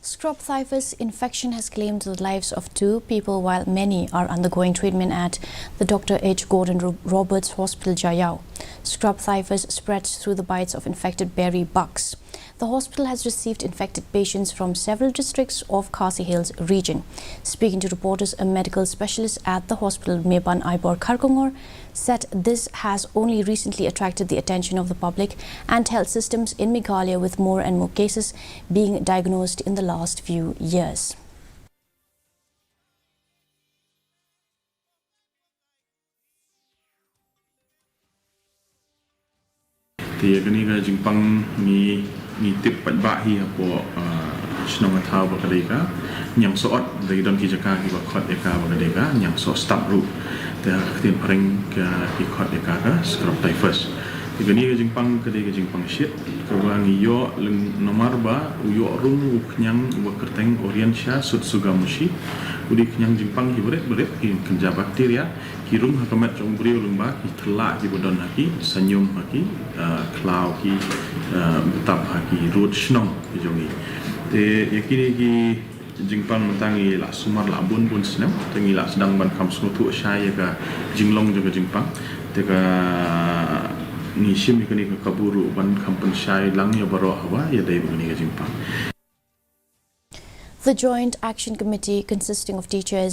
Scrub typhus infection has claimed the lives of 2 people while many are undergoing treatment at the Dr. H. Gordon Roberts Hospital, Jayau. Scrub typhus spreads through the bites of infected berry bugs. The hospital has received infected patients from several districts of Khasi Hills region. Speaking to reporters, a medical specialist at the hospital, Meban Aibor Kharkongor, said this has only recently attracted the attention of the public and health systems in Meghalaya, with more and more cases being diagnosed in the last few years. Thì cái này cái jingpang ni tip pat ba hi apo snong athau ba kadeka nyang soot dari don ki jaka ki ba khot eka ba kadeka nyang so stop root te tin pareng ki khot eka ka scrub typhus. Thì cái này cái jingpang kadeka jingpang shit ko wang yo nomor ba yo rung nyang wa kerteng orientia sud sugamushi udi nyang jingpang hi beret ki kenja bakteria kirum hakamat jong brio lumba ki thelak ki bodon haki senyum haki klau ki butab haki root snong ki jongi te yakini ki jingpang mentangi la sumar la bun senam tangi la sedang ban kam smutu syaya ka jinglong juga jingpang te ka ni sim ni ka kaburu ban kampan syai lang ya baro hawa ya dai ni ka jingpang. The Joint Action Committee, consisting of teachers,